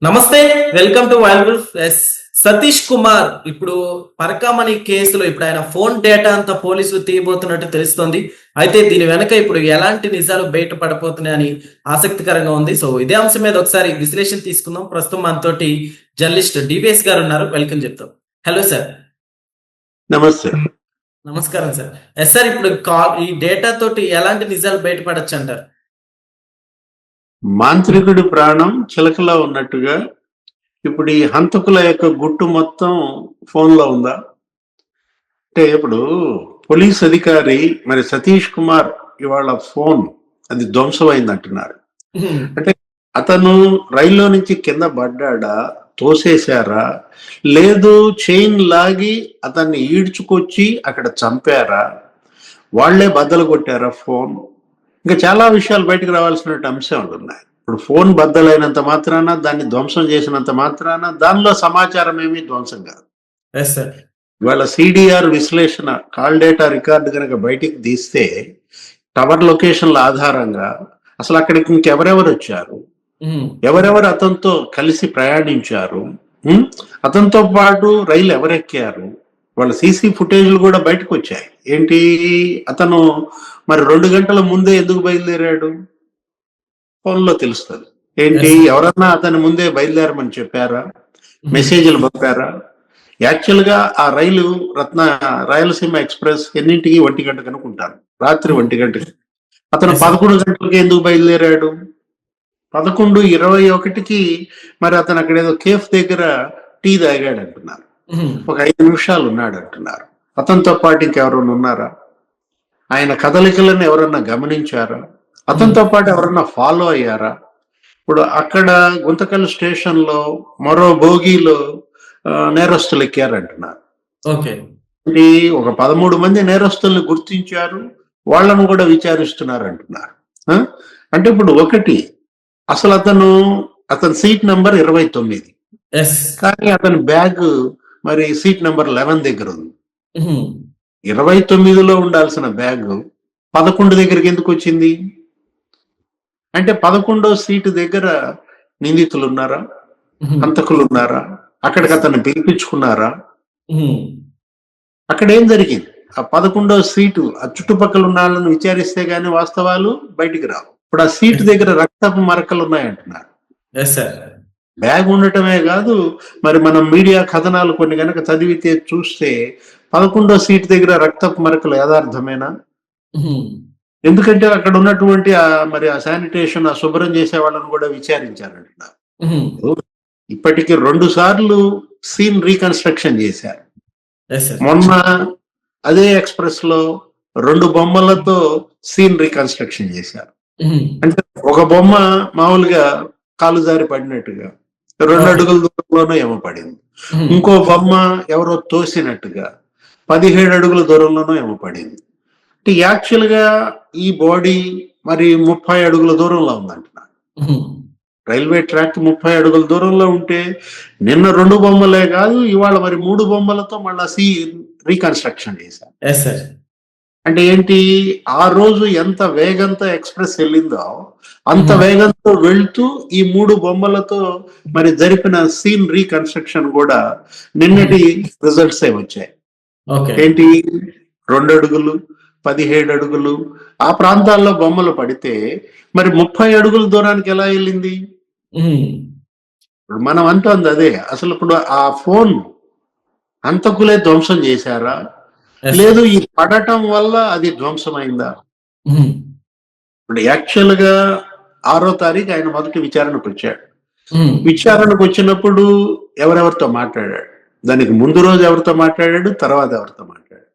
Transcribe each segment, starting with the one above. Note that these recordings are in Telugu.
నమస్తే. Welcome to wild S Satish Kumar ఇప్పుడు పరకామణి కేసులో ఇప్పుడు ఆయన ఫోన్ డేటా అంతా పోలీసులు తీయబోతున్నట్టు తెలుస్తోంది. అయితే దీని వెనక ఇప్పుడు ఎలాంటి నిజాలు బయట పడబోతున్నాయని ఆసక్తికరంగా ఉంది. సో ఇదే అంశం మీద ఒకసారి విశ్లేషణ తీసుకుందాం. ప్రస్తుతం మనతోటి జర్నలిస్ట్ డివిఎస్ గారు ఉన్నారు. వెల్కమ్ చెప్తాం. Hello sir. నమస్తే. నమస్కారం సార్. ఎస్ సార్, ఇప్పుడు ఈ డేటా తోటి ఎలాంటి నిజాలు బయటపడచ్చు అంటారు? మాంత్రికుడి ప్రాణం చిలకలా ఉన్నట్టుగా ఇప్పుడు ఈ హంతకుల యొక్క గుట్టు మొత్తం ఫోన్లో ఉందా? అంటే ఇప్పుడు పోలీస్ అధికారి మరి సతీష్ కుమార్ ఇవాళ ఫోన్ అది ధ్వంసమైంది అంటున్నారు. అంటే అతను రైల్లో నుంచి కింద పడ్డాడా, తోసేశారా, లేదు చైన్ లాగి అతన్ని ఈడ్చుకొచ్చి అక్కడ చంపారా, వాళ్లే బద్దలు కొట్టారా ఫోన్? ఇంకా చాలా విషయాలు బయటకు రావాల్సిన అంశాలు ఉన్నాయి. ఇప్పుడు ఫోన్ బద్దలైనంత మాత్రాన, దాన్ని ధ్వంసం చేసినంత మాత్రాన దానిలో సమాచారం ఏమీ ధ్వంసం కాదు. ఇవాళ సిడిఆర్ విశ్లేషణ, కాల్ డేటా రికార్డు కనుక బయటికి తీస్తే టవర్ లొకేషన్ల ఆధారంగా అసలు అక్కడికి ఇంకెవరెవరు వచ్చారు, ఎవరెవరు అతనితో కలిసి ప్రయాణించారు, అతనితో పాటు రైలు ఎవరెక్కారు, వాళ్ళ సీసీ ఫుటేజ్లు కూడా బయటకు వచ్చాయి. ఏంటి, అతను మరి 2 గంటల ముందే ఎందుకు బయలుదేరాడు? ఫోన్లో తెలుస్తుంది. ఏంటి, ఎవరన్నా అతని ముందే బయలుదేరమని చెప్పారా, మెసేజ్లు పంపారా? యాక్చువల్ గా ఆ రైలు రాయలసీమ ఎక్స్ప్రెస్ ఎన్నింటికి 1 గంట కనుకుంటారు, రాత్రి 1 గంటకి. అతను 11 గంటలకి ఎందుకు బయలుదేరాడు? 11:21కి మరి అతను అక్కడ ఏదో కేఫ్ దగ్గర టీ తాగాడు అంటున్నారు. ఒక 5 నిమిషాలు ఉన్నాడు అంటున్నారు. అతనితో పాటు ఇంకెవరన్నా ఉన్నారా? ఆయన కదలికలను ఎవరన్నా గమనించారా? అతనితో పాటు ఎవరన్నా ఫాలో అయ్యారా? ఇప్పుడు అక్కడ గుంతకల్ స్టేషన్ లో మరో బోగీలో నేరస్తులు ఎక్కారంటున్నారు. ఒక 13 మంది నేరస్తుల్ని గుర్తించారు, వాళ్ళను కూడా విచారిస్తున్నారు అంటున్నారు. అంటే ఇప్పుడు ఒకటి, అసలు అతని సీట్ నంబర్ 29, కానీ అతని బ్యాగ్ మరి సీట్ నంబర్ 11 దగ్గర ఉంది. 29లో ఉండాల్సిన బ్యాగ్ 11 దగ్గరికి ఎందుకు వచ్చింది? అంటే 11వ సీటు దగ్గర నిందితులు ఉన్నారా, హంతకులు ఉన్నారా? అక్కడికి అతన్ని పిలిపించుకున్నారా? అక్కడ ఏం జరిగింది? ఆ 11వ సీటు ఆ చుట్టుపక్కల ఉన్న వాళ్ళని విచారిస్తే గానీ వాస్తవాలు బయటికి రావు. ఇప్పుడు ఆ సీటు దగ్గర రక్తపు మరకలు ఉన్నాయంటున్నారు. బ్యాగ్ ఉండటమే కాదు, మరి మనం మీడియా కథనాలు కొన్ని కనుక చదివితే చూస్తే 11వ సీటు దగ్గర రక్తపు మరకలు యథార్థమేనా? ఎందుకంటే అక్కడ ఉన్నటువంటి మరి ఆ శానిటేషన్, ఆ శుభ్రం చేసే వాళ్ళని కూడా విచారించారంటున్నారు. ఇప్పటికి 2 సార్లు సీన్ రీకన్స్ట్రక్షన్ చేశారు. మొన్న అదే ఎక్స్ప్రెస్ లో 2 బొమ్మలతో సీన్ రీకన్స్ట్రక్షన్ చేశారు. అంటే ఒక బొమ్మ మామూలుగా కాలు జారి పడినట్టుగా 2 అడుగుల దూరంలోనూ ఏమో పడింది, ఇంకో బొమ్మ ఎవరో తోసినట్టుగా 17 అడుగుల దూరంలోనూ ఏమో పడింది. అంటే యాక్చువల్ గా ఈ బాడీ మరి 30 అడుగుల దూరంలో ఉందంటున్నారు. రైల్వే ట్రాక్ 30 అడుగుల దూరంలో ఉంటే నిన్న 2 బొమ్మలే కాదు, ఇవాళ మరి 3 బొమ్మలతో మళ్ళా రీకన్స్ట్రక్షన్ చేశారు. అంటే ఏంటి, ఆ రోజు ఎంత వేగంతో ఎక్స్ప్రెస్ వెళ్ళిందో అంత వేగంతో వెళ్తూ ఈ 3 బొమ్మలతో మరి జరిపిన సీన్ రీకన్స్ట్రక్షన్ కూడా నిన్నటి రిజల్ట్స్ వచ్చాయి. ఏంటి, 2 అడుగులు, 17 అడుగులు ఆ ప్రాంతాల్లో బొమ్మలు పడితే మరి 30 అడుగుల దూరానికి ఎలా వెళ్ళింది? మనం అంటోంది అదే. అసలు ఇప్పుడు ఆ ఫోన్ హంతకులే ధ్వంసం చేశారా, లేదు ఈ పడటం వల్ల అది ధ్వంసమైందా? ఇప్పుడు యాక్చువల్ గా 6వ తారీఖు ఆయన మొదటి విచారణకు వచ్చాడు. విచారణకు వచ్చినప్పుడు ఎవరెవరితో మాట్లాడాడు, దానికి ముందు రోజు ఎవరితో మాట్లాడాడు, తర్వాత ఎవరితో మాట్లాడాడు.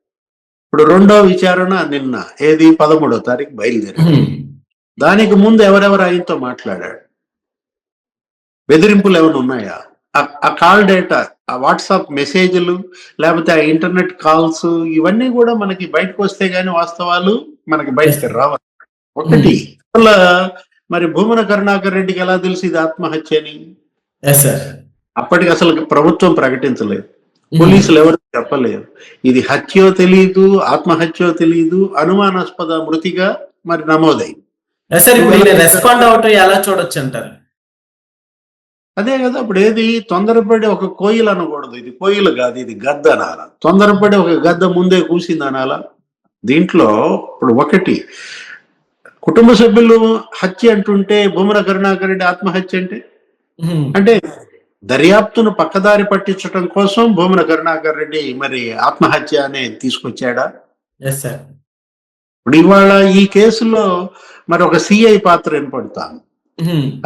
ఇప్పుడు 2వ విచారణ నిన్న, ఏది 13వ తారీఖు బయలుదేరాడు. దానికి ముందు ఎవరెవరు ఆయనతో మాట్లాడాడు, బెదిరింపులు ఏమైనా ఉన్నాయా? ఆ కాల్ డేటా, ఆ వాట్సాప్ మెసేజ్లు, లేకపోతే ఆ ఇంటర్నెట్ కాల్స్, ఇవన్నీ కూడా మనకి బయటకు వస్తే గానీ వాస్తవాలు మనకి బయటకు రావాలి. ఒకటి, అసలు మరి భూమన కరుణాకర్ రెడ్డికి ఎలా తెలిసి ఇది ఆత్మహత్య అని? అప్పటికి అసలు ప్రభుత్వం ప్రకటించలేదు, పోలీసులు ఎవరు చెప్పలేదు. ఇది హత్యో తెలియదు, ఆత్మహత్యో తెలియదు, అనుమానాస్పద మృతిగా మరి నమోదైంది. రెస్పాండ్ అవటం ఎలా చూడొచ్చు అంటారు? అదే కదా ఇప్పుడు ఏది తొందరపడి ఒక కోయిలు అనకూడదు, ఇది కోయిలు కాదు ఇది గద్ద అనాల. తొందరపడి ఒక గద్ద ముందే కూసింది అనాల. దీంట్లో ఇప్పుడు ఒకటి కుటుంబ సభ్యులు హత్య అంటుంటే భూమన కరుణాకర్ రెడ్డి ఆత్మహత్య అంటే దర్యాప్తును పక్కదారి పట్టించడం కోసం భూమన కరుణాకర్ రెడ్డి మరి ఆత్మహత్య అనేది తీసుకొచ్చాడా? Yes sir. ఇప్పుడు ఇవాళ ఈ కేసులో మరి ఒక సిఐ పాత్ర ఏర్పడతాను.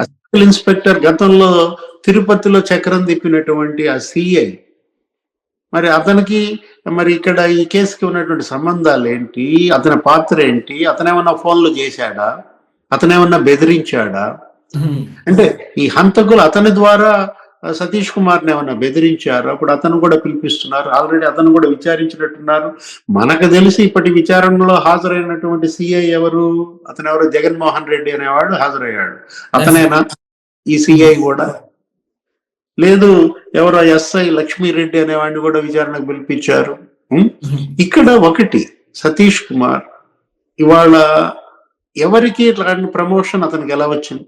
సర్కిల్ ఇన్స్పెక్టర్ గతంలో తిరుపతిలో చక్రం తిప్పినటువంటి ఆ సిఐ మరి అతనికి మరి ఇక్కడ ఈ కేసుకి ఉన్నటువంటి సంబంధాలు ఏంటి, అతని పాత్ర ఏంటి, అతనేమన్నా ఫోన్లు చేశాడా, అతనేమన్నా బెదిరించాడా? అంటే ఈ హంతకులు అతని ద్వారా సతీష్ కుమార్ని ఏమన్నా బెదిరించారు? అప్పుడు అతను కూడా పిలిపిస్తున్నారు, ఆల్రెడీ అతను కూడా విచారించినట్టున్నారు. మనకు తెలిసి ఇప్పటి విచారణలో హాజరైనటువంటి సిఐ ఎవరు, అతను ఎవరు, జగన్మోహన్ రెడ్డి అనేవాడు హాజరయ్యాడు. అతనేనా ఈ సిఐ కూడా? లేదు, ఎవరో ఎస్ఐ లక్ష్మీరెడ్డి అనేవాడిని కూడా విచారణకు పిలిపించారు. ఇక్కడ ఒకటి సతీష్ కుమార్ ఇవాళ ఎవరికి ఇట్లాంటి ప్రమోషన్ అతనికి ఎలా వచ్చింది?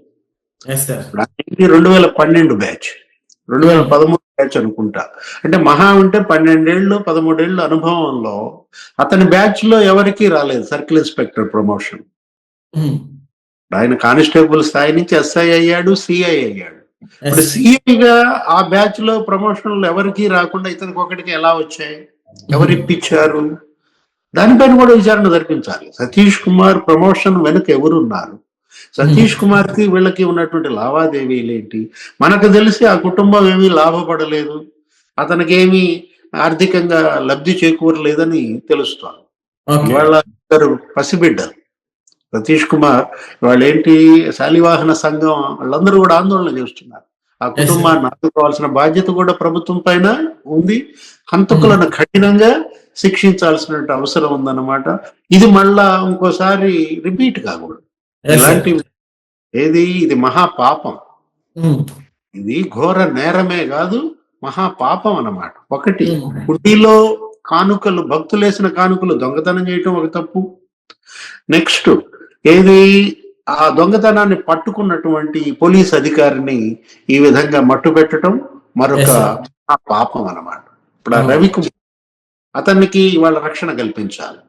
2012 బ్యాచ్, 2013 బ్యాచ్ అనుకుంటా. అంటే మహా ఉంటే 12 ఏళ్ళు 13 ఏళ్ళు అనుభవంలో అతని బ్యాచ్ లో ఎవరికి రాలేదు సర్కిల్ ఇన్స్పెక్టర్ ప్రమోషన్. ఆయన కానిస్టేబుల్ స్థాయి నుంచి ఎస్ఐ అయ్యాడు, సిఐ అయ్యాడు. ఇప్పుడు సిఐగా ఆ బ్యాచ్ లో ప్రమోషన్లు ఎవరికి రాకుండా ఇతనికి ఒకటికి ఎలా వచ్చాయి, ఎవరు ఇప్పించారు? దానిపైన కూడా విచారణ జరిపించాలి. సతీష్ కుమార్ ప్రమోషన్ వెనుక ఎవరున్నారు, సతీష్ కుమార్ కి వీళ్ళకి ఉన్నటువంటి లావాదేవీలు ఏంటి? మనకు తెలిసి ఆ కుటుంబం ఏమీ లాభపడలేదు, అతనికి ఏమీ ఆర్థికంగా లబ్ధి చేకూరలేదని తెలుస్తోంది. ఇవాళ ఇద్దరు పసిబిడ్డలు సతీష్ కుమార్ వాళ్ళు ఏంటి శాలివాహన సంఘం వాళ్ళందరూ కూడా ఆందోళన చేస్తున్నారు. ఆ కుటుంబాన్ని ఆదుకోవాల్సిన బాధ్యత కూడా ప్రభుత్వం పైన ఉంది. హంతకులను కఠినంగా శిక్షించాల్సిన అవసరం ఉందన్నమాట. ఇది మళ్ళా ఇంకోసారి రిపీట్ కాకూడదు. ఇలాంటి ఇది మహాపాపం, ఇది ఘోర నేరమే కాదు మహాపాపం అన్నమాట. ఒకటి హుండీలో కానుకలు, భక్తులేసిన కానుకలు దొంగతనం చేయటం ఒక తప్పు. నెక్స్ట్ ఆ దొంగతనాన్ని పట్టుకున్నటువంటి పోలీస్ అధికారిని ఈ విధంగా మట్టు పెట్టడం మరొక పాపం అన్నమాట. ఇప్పుడు ఆ రవికుమార్ అతనికి వాళ్ళ రక్షణ కల్పించాలి,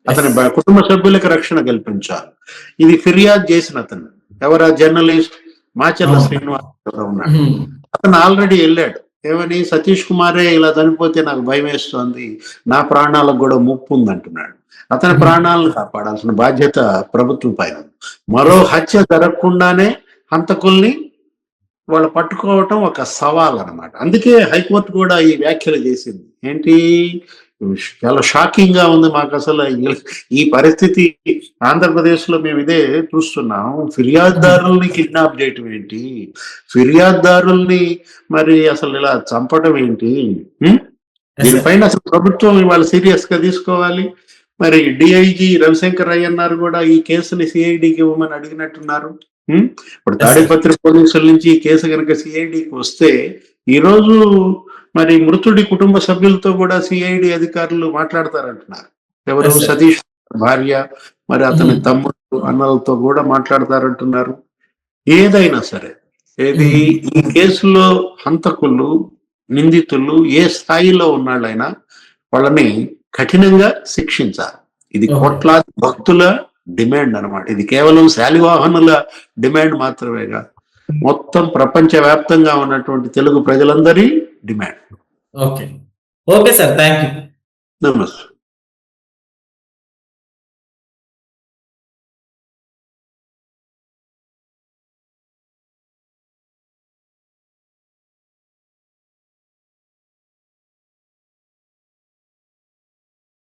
అతని కుటుంబ సభ్యులకు రక్షణ కల్పించాలి. ఇది ఫిర్యాదు చేసిన అతను ఎవరా జర్నలిస్ట్ మాచర్ల శ్రీనివాస్ ఉన్నాడు. అతను ఆల్రెడీ వెళ్ళాడు, ఏమని సతీష్ కుమారే ఇలా చనిపోతే నాకు భయం వేస్తోంది, నా ప్రాణాలకు కూడా ముప్పు ఉంది అంటున్నాడు. అతని ప్రాణాలను కాపాడాల్సిన బాధ్యత ప్రభుత్వం పైన. మరో హత్య జరగకుండానే హంతకుల్ని వాళ్ళు పట్టుకోవటం ఒక సవాల్ అన్నమాట. అందుకే హైకోర్టు కూడా ఈ వ్యాఖ్యలు చేసింది. ఏంటి, చాలా షాకింగ్ గా ఉంది మాకు. అసలు ఈ పరిస్థితి ఆంధ్రప్రదేశ్ లో మేము ఇదే చూస్తున్నాం. ఫిర్యాదుదారుల్ని కిడ్నాప్ చేయటం ఏంటి, ఫిర్యాదుదారుల్ని మరి అసలు ఇలా చంపడం ఏంటి? దీనిపైన అసలు ప్రభుత్వం ఇవాళ సీరియస్ గా తీసుకోవాలి. మరి డిఐజీ రవిశంకర్ అయ్యన్నారు కూడా ఈ కేసుని సిఐడికి ఇవ్వమని అడిగినట్టున్నారు. ఇప్పుడు తాడిపత్రి పోలీసుల నుంచి ఈ కేసు కనుక సిఐడికి వస్తే ఈ రోజు మరి మృతుడి కుటుంబ సభ్యులతో కూడా సిఐడి అధికారులు మాట్లాడతారంటున్నారు. ఎవరు, సతీష్ భార్య, మరి అతని తమ్ముడు, అన్నలతో కూడా మాట్లాడతారంటున్నారు. ఏదైనా సరే ఈ కేసులో హంతకులు, నిందితులు ఏ స్థాయిలో ఉన్నాళ్ళైనా వాళ్ళని కఠినంగా శిక్షించాలి. ఇది కోట్లాది భక్తుల డిమాండ్ అన్నమాట. ఇది కేవలం శాలివాహనుల డిమాండ్ మాత్రమే కాదు, మొత్తం ప్రపంచ వ్యాప్తంగా ఉన్నటువంటి తెలుగు ప్రజలందరి demand. Okay sir, thank you. నమస్తే.